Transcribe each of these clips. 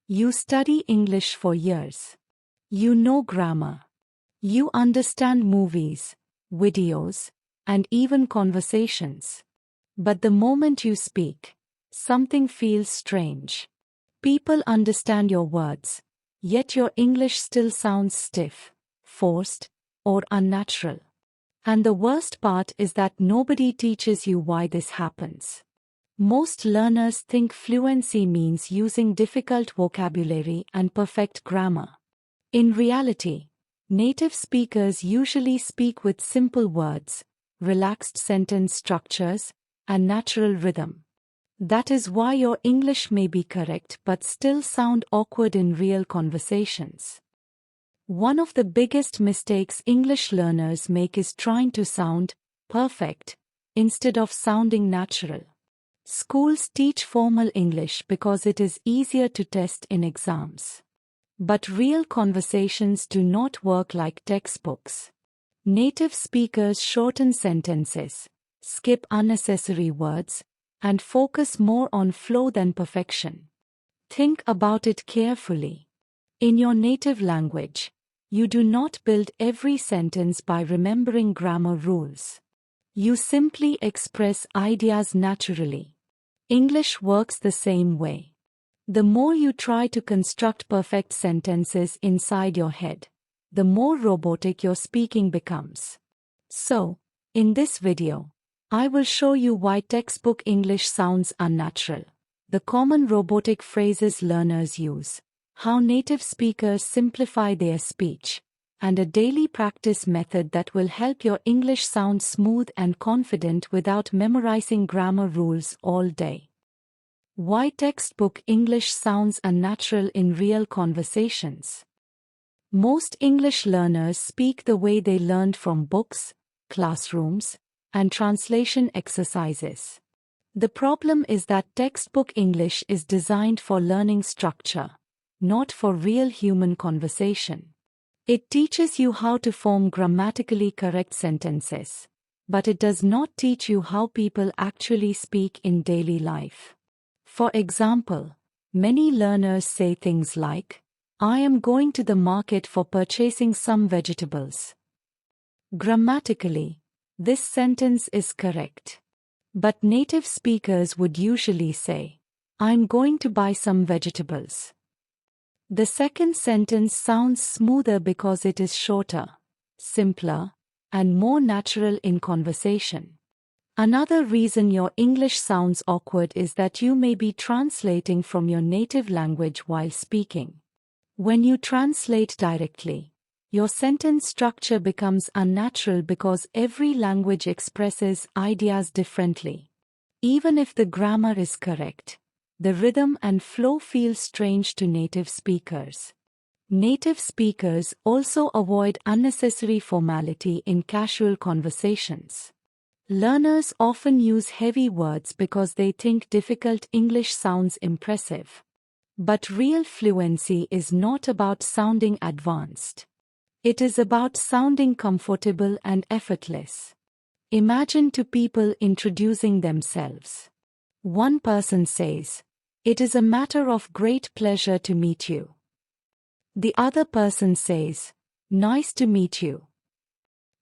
You study English for years. You know grammar. You understand movies, videos, and even conversations. But the moment you speak, something feels strange. People understand your words, yet your English still sounds stiff, forced, or unnatural. And the worst part is that nobody teaches you why this happens. Most learners think fluency means using difficult vocabulary and perfect grammar. In reality, native speakers usually speak with simple words, relaxed sentence structures, and natural rhythm. That is why your English may be correct but still sound awkward in real conversations. One of the biggest mistakes English learners make is trying to sound perfect instead of sounding natural. Schools teach formal English because it is easier to test in exams. But real conversations do not work like textbooks. Native speakers shorten sentences, skip unnecessary words, and focus more on flow than perfection. Think about it carefully. In your native language, you do not build every sentence by remembering grammar rules. You simply express ideas naturally. English works the same way. The more you try to construct perfect sentences inside your head, the more robotic your speaking becomes. So, in this video, I will show you why textbook English sounds unnatural, the common robotic phrases learners use, how native speakers simplify their speech, and a daily practice method that will help your English sound smooth and confident without memorizing grammar rules all day. Why textbook English sounds unnatural in real conversations? Most English learners speak the way they learned from books, classrooms, and translation exercises. The problem is that textbook English is designed for learning structure, not for real human conversation. It teaches you how to form grammatically correct sentences, but it does not teach you how people actually speak in daily life. For example, many learners say things like, "I am going to the market for purchasing some vegetables." Grammatically, this sentence is correct. But native speakers would usually say, "I'm going to buy some vegetables." The second sentence sounds smoother because it is shorter, simpler, and more natural in conversation. Another reason your English sounds awkward is that you may be translating from your native language while speaking. When you translate directly, your sentence structure becomes unnatural because every language expresses ideas differently. Even if the grammar is correct, the rhythm and flow feel strange to native speakers. Native speakers also avoid unnecessary formality in casual conversations. Learners often use heavy words because they think difficult English sounds impressive. But real fluency is not about sounding advanced. It is about sounding comfortable and effortless. Imagine two people introducing themselves. One person says, "It is a matter of great pleasure to meet you." The other person says, "Nice to meet you."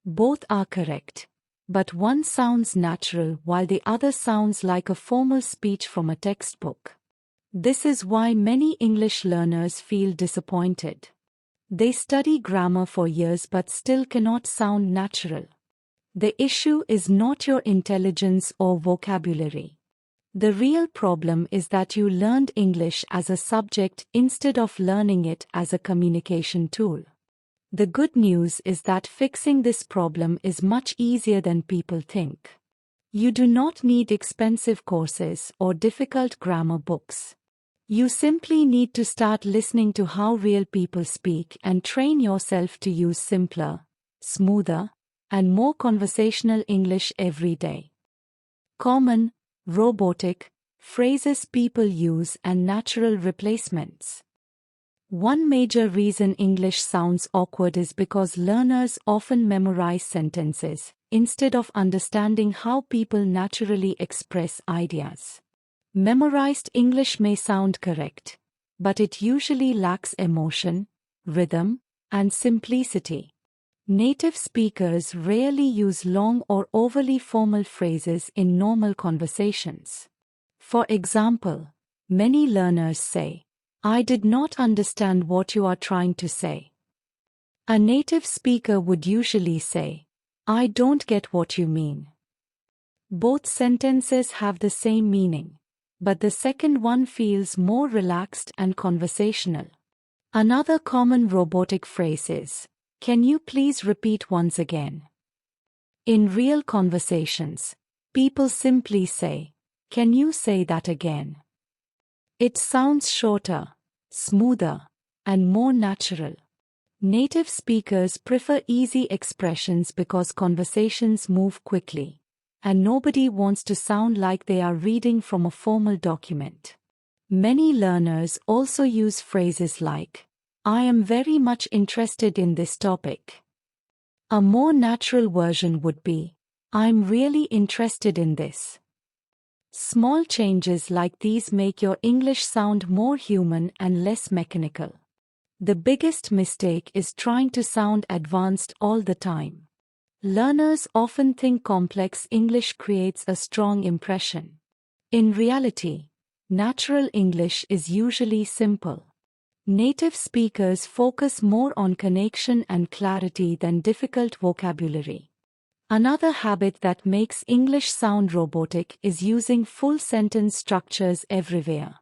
Both are correct, but one sounds natural while the other sounds like a formal speech from a textbook. This is why many English learners feel disappointed. They study grammar for years but still cannot sound natural. The issue is not your intelligence or vocabulary. The real problem is that you learned English as a subject instead of learning it as a communication tool. The good news is that fixing this problem is much easier than people think. You do not need expensive courses or difficult grammar books. You simply need to start listening to how real people speak and train yourself to use simpler, smoother, and more conversational English every day. Common, robotic phrases people use and natural replacements. One major reason English sounds awkward is because learners often memorize sentences instead of understanding how people naturally express ideas. Memorized English may sound correct, but it usually lacks emotion, rhythm, and simplicity. Native speakers rarely use long or overly formal phrases in normal conversations. For example, many learners say, "I did not understand what you are trying to say." A native speaker would usually say, "I don't get what you mean." Both sentences have the same meaning, but the second one feels more relaxed and conversational. Another common robotic phrase is, "Can you please repeat once again?" In real conversations, people simply say, "Can you say that again?" It sounds shorter, smoother, and more natural. Native speakers prefer easy expressions because conversations move quickly, and nobody wants to sound like they are reading from a formal document. Many learners also use phrases like, "I am very much interested in this topic." A more natural version would be, "I'm really interested in this." Small changes like these make your English sound more human and less mechanical. The biggest mistake is trying to sound advanced all the time. Learners often think complex English creates a strong impression. In reality, natural English is usually simple. Native speakers focus more on connection and clarity than difficult vocabulary. Another habit that makes English sound robotic is using full sentence structures everywhere.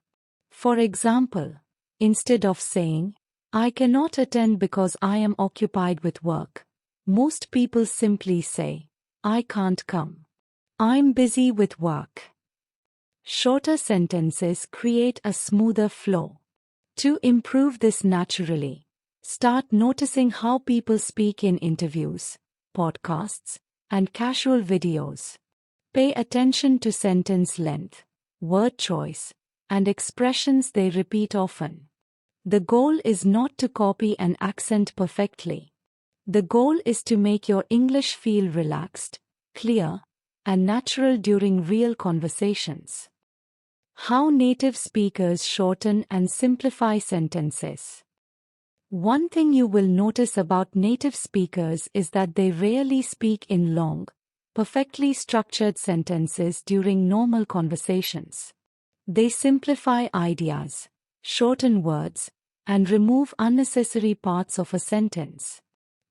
For example, instead of saying, "I cannot attend because I am occupied with work," most people simply say, "I can't come. I'm busy with work." Shorter sentences create a smoother flow. To improve this naturally, start noticing how people speak in interviews, podcasts, and casual videos. Pay attention to sentence length, word choice, and expressions they repeat often. The goal is not to copy an accent perfectly. The goal is to make your English feel relaxed, clear, and natural during real conversations. How native speakers shorten and simplify sentences. One thing you will notice about native speakers is that they rarely speak in long, perfectly structured sentences during normal conversations. They simplify ideas, shorten words, and remove unnecessary parts of a sentence.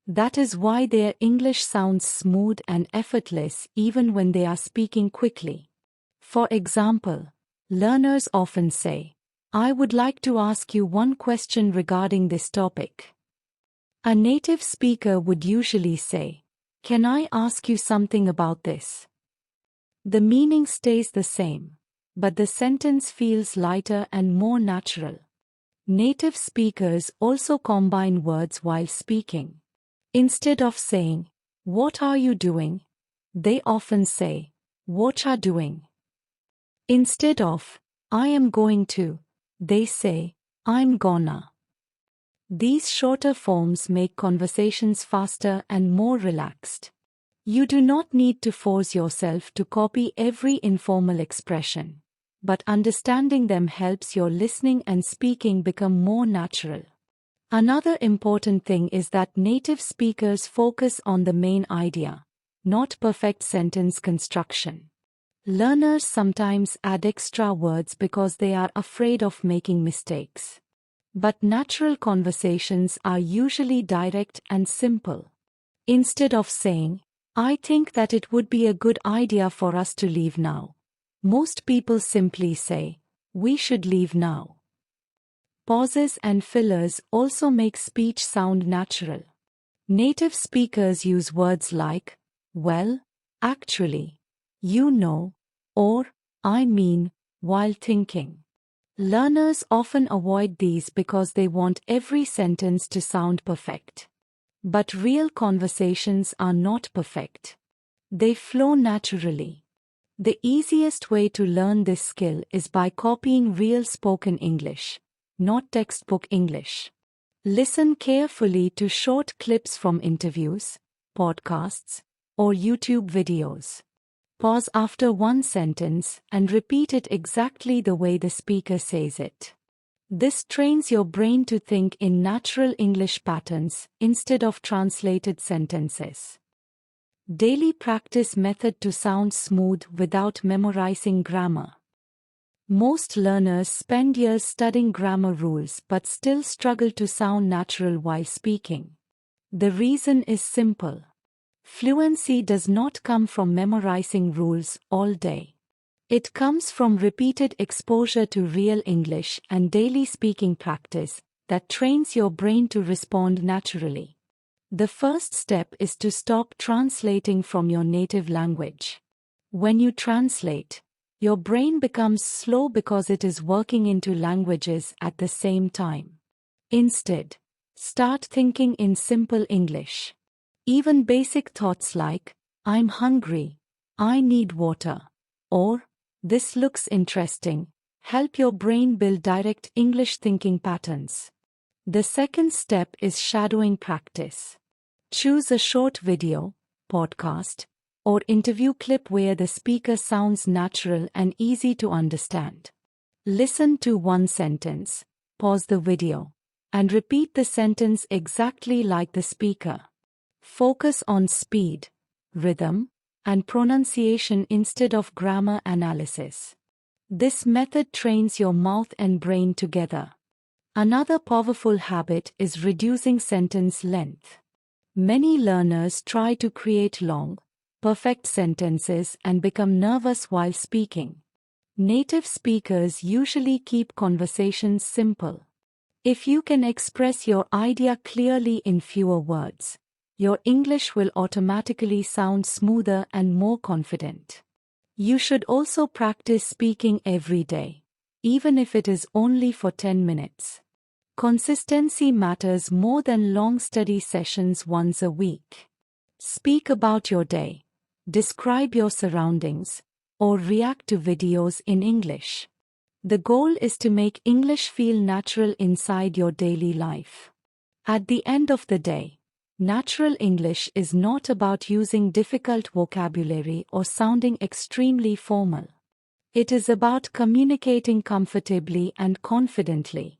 That is why their English sounds smooth and effortless even when they are speaking quickly. For example, learners often say, "I would like to ask you one question regarding this topic." A native speaker would usually say, "Can I ask you something about this?" The meaning stays the same, but the sentence feels lighter and more natural. Native speakers also combine words while speaking. Instead of saying, "What are you doing?" they often say, "What are doing?" Instead of, "I am going to," they say, "I'm gonna." These shorter forms make conversations faster and more relaxed. You do not need to force yourself to copy every informal expression, but understanding them helps your listening and speaking become more natural. Another important thing is that native speakers focus on the main idea, not perfect sentence construction. Learners sometimes add extra words because they are afraid of making mistakes. But natural conversations are usually direct and simple. Instead of saying, "I think that it would be a good idea for us to leave now," most people simply say, "We should leave now." Pauses and fillers also make speech sound natural. Native speakers use words like, "well," "actually," "you know," or "I mean," while thinking. Learners often avoid these because they want every sentence to sound perfect. But real conversations are not perfect. They flow naturally. The easiest way to learn this skill is by copying real spoken English, not textbook English. Listen carefully to short clips from interviews, podcasts, or YouTube videos. Pause after one sentence and repeat it exactly the way the speaker says it. This trains your brain to think in natural English patterns instead of translated sentences. Daily practice method to sound smooth without memorizing grammar. Most learners spend years studying grammar rules but still struggle to sound natural while speaking. The reason is simple. Fluency does not come from memorizing rules all day. It comes from repeated exposure to real English and daily speaking practice that trains your brain to respond naturally. The first step is to stop translating from your native language. When you translate, your brain becomes slow because it is working into languages at the same time. Instead, start thinking in simple English. Even basic thoughts like, I'm hungry, I need water, or, this looks interesting, help your brain build direct English thinking patterns. The second step is shadowing practice. Choose a short video, podcast, or interview clip where the speaker sounds natural and easy to understand. Listen to one sentence, pause the video, and repeat the sentence exactly like the speaker. Focus on speed, rhythm, and pronunciation instead of grammar analysis. This method trains your mouth and brain together. Another powerful habit is reducing sentence length. Many learners try to create long, perfect sentences and become nervous while speaking. Native speakers usually keep conversations simple. If you can express your idea clearly in fewer words, your English will automatically sound smoother and more confident. You should also practice speaking every day, even if it is only for 10 minutes. Consistency matters more than long study sessions once a week. Speak about your day, describe your surroundings, or react to videos in English. The goal is to make English feel natural inside your daily life. At the end of the day, natural English is not about using difficult vocabulary or sounding extremely formal. It is about communicating comfortably and confidently.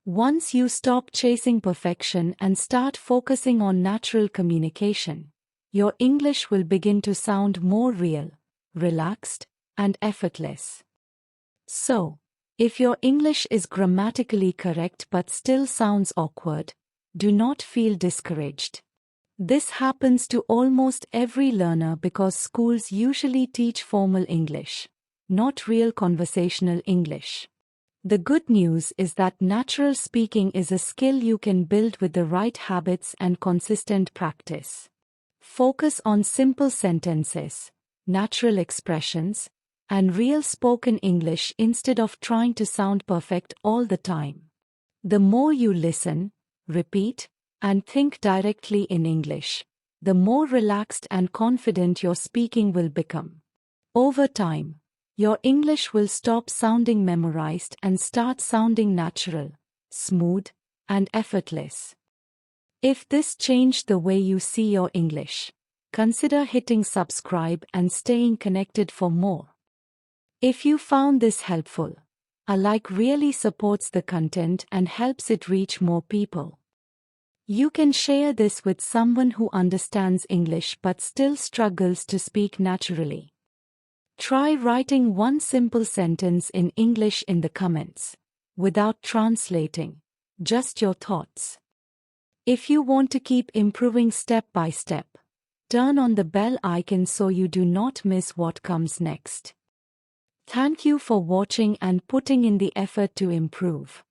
Once you stop chasing perfection and start focusing on natural communication, your English will begin to sound more real, relaxed, and effortless. So, if your English is grammatically correct but still sounds awkward, do not feel discouraged. This happens to almost every learner because schools usually teach formal English, not real conversational English. The good news is that natural speaking is a skill you can build with the right habits and consistent practice. Focus on simple sentences, natural expressions, and real spoken English instead of trying to sound perfect all the time. The more you listen, repeat, and think directly in English, the more relaxed and confident your speaking will become. Over time, your English will stop sounding memorized and start sounding natural, smooth, and effortless. If this changed the way you see your English, consider hitting subscribe and staying connected for more. If you found this helpful, a like really supports the content and helps it reach more people. You can share this with someone who understands English but still struggles to speak naturally. Try writing one simple sentence in English in the comments, without translating, just your thoughts. If you want to keep improving step by step, turn on the bell icon so you do not miss what comes next. Thank you for watching and putting in the effort to improve.